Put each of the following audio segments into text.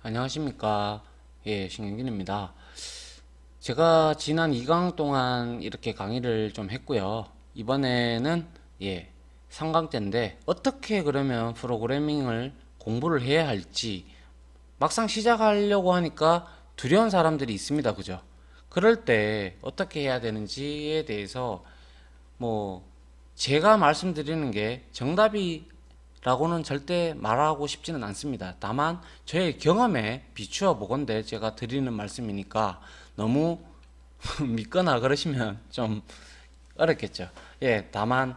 안녕하십니까. 예, 신경진입니다. 제가 지난 2강 동안 이렇게 강의를 좀 했고요. 이번에는 3강째인데 어떻게 그러면 프로그래밍을 공부를 해야 할지 막상 시작하려고 하니까 두려운 사람들이 있습니다. 그죠? 그럴 때 어떻게 해야 되는지에 대해서 뭐 제가 말씀드리는 게 정답이라고는 절대 말하고 싶지는 않습니다. 다만 저의 경험에 비추어 보건대 제가 드리는 말씀이니까 너무 믿거나 그러시면 좀 어렵겠죠. 예, 다만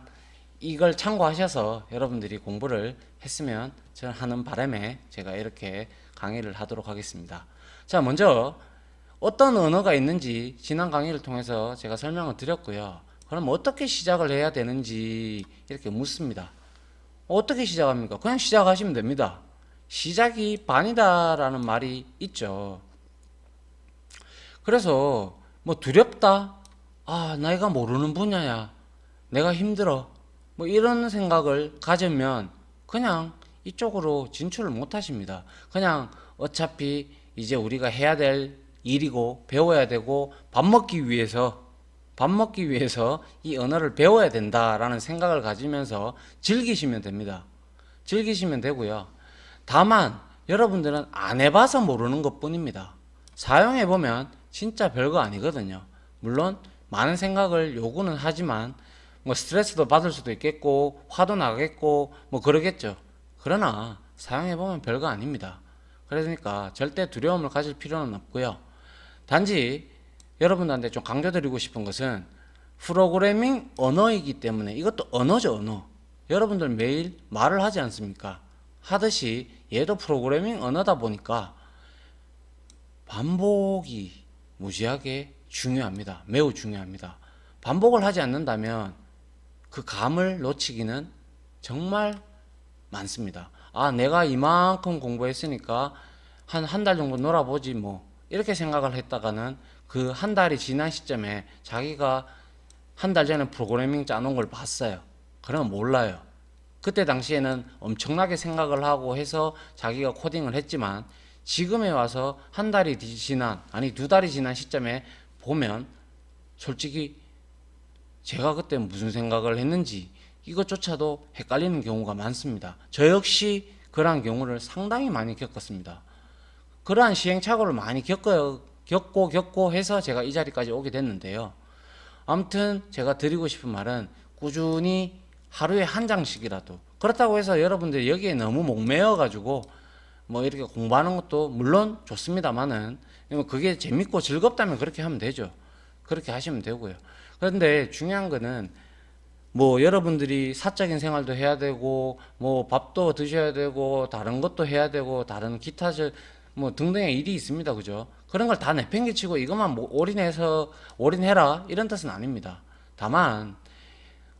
이걸 참고하셔서 여러분들이 공부를 했으면 저는 하는 바람에 제가 이렇게 강의를 하도록 하겠습니다. 자, 먼저 어떤 언어가 있는지 지난 강의를 통해서 제가 설명을 드렸고요. 그럼 어떻게 시작을 해야 되는지 이렇게 묻습니다. 어떻게 시작합니까? 그냥 시작하시면 됩니다. 시작이 반이다라는 말이 있죠. 그래서 뭐 두렵다? 아, 내가 모르는 분야야. 내가 힘들어. 뭐 이런 생각을 가지면 그냥 이쪽으로 진출을 못 하십니다. 그냥 어차피 이제 우리가 해야 될 일이고 배워야 되고 밥 먹기 위해서 이 언어를 배워야 된다라는 생각을 가지면서 즐기시면 됩니다. 즐기시면 되고요. 다만 여러분들은 안 해봐서 모르는 것뿐입니다. 사용해보면 진짜 별거 아니거든요. 물론 많은 생각을 요구는 하지만 뭐 스트레스도 받을 수도 있겠고 화도 나겠고 뭐 그러겠죠. 그러나 사용해보면 별거 아닙니다. 그러니까 절대 두려움을 가질 필요는 없고요. 단지 여러분들한테 좀 강조드리고 싶은 것은 프로그래밍 언어이기 때문에 이것도 언어죠, 언어. 여러분들 매일 말을 하지 않습니까? 하듯이 얘도 프로그래밍 언어다 보니까 반복이 무지하게 중요합니다. 매우 중요합니다. 반복을 하지 않는다면 그 감을 놓치기는 정말 많습니다. 아, 내가 이만큼 공부했으니까 한 달 정도 놀아보지 뭐 이렇게 생각을 했다가는 그 한 달이 지난 시점에 자기가 한 달 전에 프로그래밍 짜놓은 걸 봤어요. 그러면 몰라요. 그때 당시에는 엄청나게 생각을 하고 해서 자기가 코딩을 했지만 지금에 와서 한 달이 지난 아니 두 달이 지난 시점에 보면 솔직히 제가 그때 무슨 생각을 했는지 이것조차도 헷갈리는 경우가 많습니다. 저 역시 그러한 경우를 상당히 많이 겪었습니다. 그러한 시행착오를 많이 겪고 해서 제가 이 자리까지 오게 됐는데요. 아무튼 제가 드리고 싶은 말은 꾸준히 하루에 한 장씩이라도 그렇다고 해서 여러분들이 여기에 너무 목매어 가지고 뭐 이렇게 공부하는 것도 물론 좋습니다만은 그게 재밌고 즐겁다면 그렇게 하면 되죠. 그렇게 하시면 되고요. 그런데 중요한 거는 뭐 여러분들이 사적인 생활도 해야 되고 뭐 밥도 드셔야 되고 다른 것도 해야 되고 다른 기타 뭐 등등의 일이 있습니다. 그죠? 그런 걸 다 내팽개치고 이것만 뭐 올인해라 이런 뜻은 아닙니다. 다만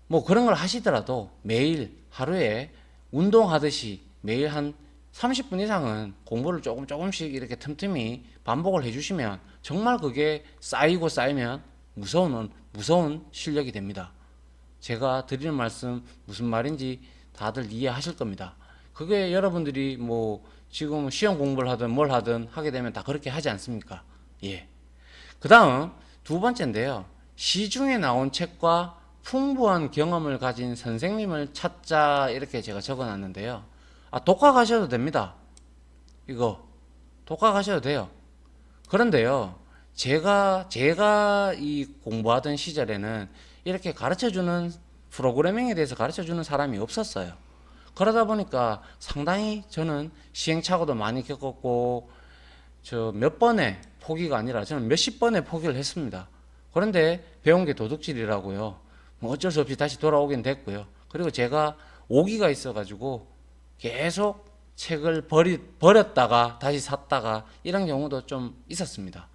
뭐 그런 걸 하시더라도 매일 하루에 운동하듯이 매일 한 30분 이상은 공부를 조금씩 이렇게 틈틈이 반복을 해주시면 정말 그게 쌓이고 쌓이면 무서운 실력이 됩니다. 제가 드리는 말씀 무슨 말인지 다들 이해하실 겁니다. 그게 여러분들이 뭐 지금 시험 공부를 하든 뭘 하든 하게 되면 다 그렇게 하지 않습니까? 예. 그 다음 두 번째인데요. 시중에 나온 책과 풍부한 경험을 가진 선생님을 찾자 이렇게 제가 적어 놨는데요. 아, 독학하셔도 됩니다. 이거 독학하셔도 돼요. 그런데요. 제가 이 공부하던 시절에는 이렇게 가르쳐주는 프로그래밍에 대해서 가르쳐주는 사람이 없었어요. 그러다 보니까 상당히 저는 시행착오도 많이 겪었고 저 몇 번의 포기가 아니라 저는 몇십 번의 포기를 했습니다. 그런데 배운 게 도둑질이라고요. 뭐 어쩔 수 없이 다시 돌아오긴 됐고요. 그리고 제가 오기가 있어가지고 계속 책을 버렸다가 다시 샀다가 이런 경우도 좀 있었습니다.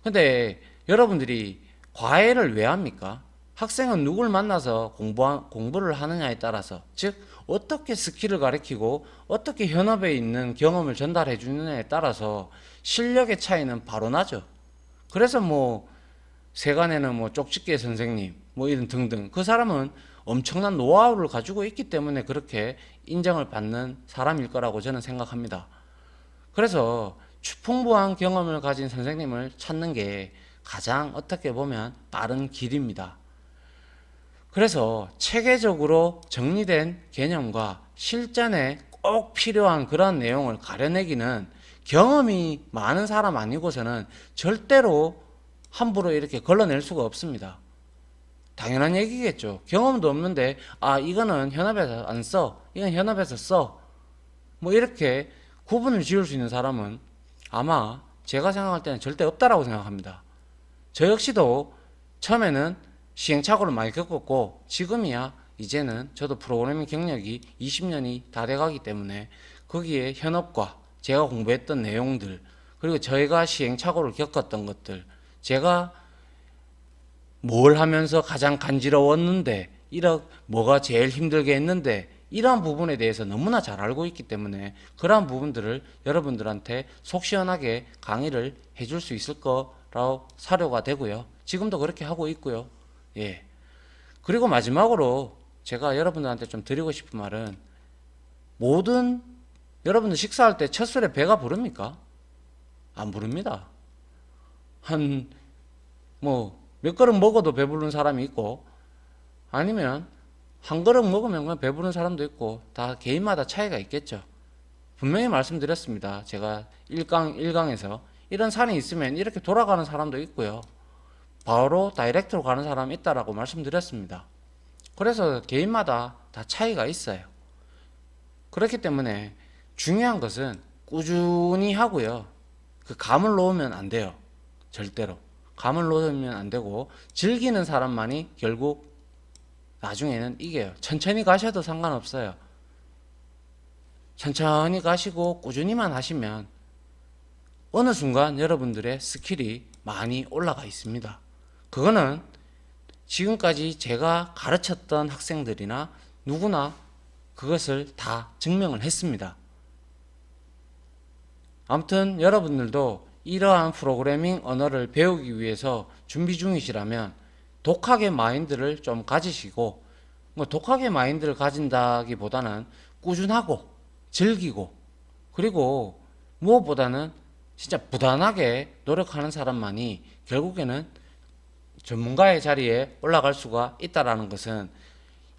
근데 여러분들이 과외를 왜 합니까? 학생은 누굴 만나서 공부를 하느냐에 따라서, 즉 어떻게 스킬을 가르치고 어떻게 현업에 있는 경험을 전달해 주느냐에 따라서 실력의 차이는 바로 나죠. 그래서 뭐 세간에는 뭐 쪽집게 선생님 뭐 이런 등등 그 사람은 엄청난 노하우를 가지고 있기 때문에 그렇게 인정을 받는 사람일 거라고 저는 생각합니다. 그래서 풍부한 경험을 가진 선생님을 찾는 게 가장 어떻게 보면 빠른 길입니다. 그래서 체계적으로 정리된 개념과 실전에 꼭 필요한 그런 내용을 가려내기는 경험이 많은 사람 아니고서는 절대로 함부로 이렇게 걸러낼 수가 없습니다. 당연한 얘기겠죠. 경험도 없는데 이거는 현업에서 안 써, 이건 현업에서 써, 뭐 이렇게 구분을 지을 수 있는 사람은 아마 제가 생각할 때는 절대 없다라고 생각합니다. 저 역시도 처음에는 시행착오를 많이 겪었고, 지금이야 이제는 저도 프로그래밍 경력이 20년이 다 돼가기 때문에 거기에 현업과 제가 공부했던 내용들, 그리고 저희가 시행착오를 겪었던 것들, 제가 뭘 하면서 가장 간지러웠는데, 뭐가 제일 힘들게 했는데, 이러한 부분에 대해서 너무나 잘 알고 있기 때문에 그러한 부분들을 여러분들한테 속 시원하게 강의를 해줄 수 있을 거라고 사료가 되고요. 지금도 그렇게 하고 있고요. 예. 그리고 마지막으로 제가 여러분들한테 좀 드리고 싶은 말은, 여러분들 식사할 때 첫 술에 배가 부릅니까? 안 부릅니다. 몇 그릇 먹어도 배부른 사람이 있고, 아니면 한 그릇 먹으면 그냥 배부른 사람도 있고, 다 개인마다 차이가 있겠죠. 분명히 말씀드렸습니다. 제가 1강에서 이런 산이 있으면 이렇게 돌아가는 사람도 있고요, 바로 다이렉트로 가는 사람이 있다라고 말씀드렸습니다. 그래서 개인마다 다 차이가 있어요. 그렇기 때문에 중요한 것은 꾸준히 하고요, 그 감을 놓으면 안 돼요. 절대로 감을 놓으면 안 되고, 즐기는 사람만이 결국 나중에는 이겨요. 천천히 가셔도 상관없어요. 천천히 가시고 꾸준히만 하시면 어느 순간 여러분들의 스킬이 많이 올라가 있습니다. 그거는 지금까지 제가 가르쳤던 학생들이나 누구나 그것을 다 증명을 했습니다. 아무튼 여러분들도 이러한 프로그래밍 언어를 배우기 위해서 준비 중이시라면 독하게 마인드를 좀 가지시고, 독하게 마인드를 가진다기보다는 꾸준하고 즐기고, 그리고 무엇보다는 진짜 부단하게 노력하는 사람만이 결국에는 전문가의 자리에 올라갈 수가 있다라는 것은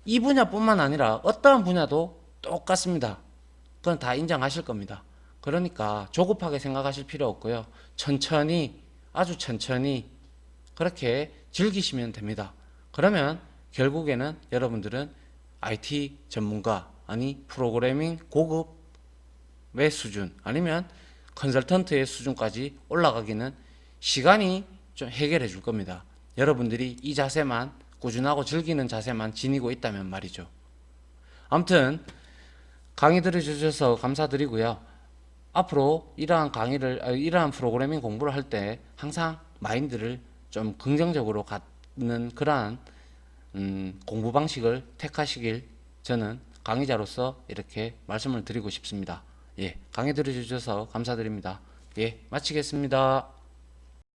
이 분야뿐만 아니라 어떠한 분야도 똑같습니다. 그건 다 인정하실 겁니다. 그러니까 조급하게 생각하실 필요 없고요, 천천히, 아주 천천히 그렇게 즐기시면 됩니다. 그러면 결국에는 여러분들은 IT 전문가, 아니 프로그래밍 고급의 수준, 아니면 컨설턴트의 수준까지 올라가기는 시간이 좀 해결해 줄 겁니다. 여러분들이 이 자세만, 꾸준하고 즐기는 자세만 지니고 있다면 말이죠. 아무튼 강의 들어주셔서 감사드리고요. 앞으로 이러한 프로그래밍 공부를 할 때 항상 마인드를 좀 긍정적으로 갖는 그러한 공부 방식을 택하시길 저는 강의자로서 이렇게 말씀을 드리고 싶습니다. 예, 강의 들어주셔서 감사드립니다. 예, 마치겠습니다.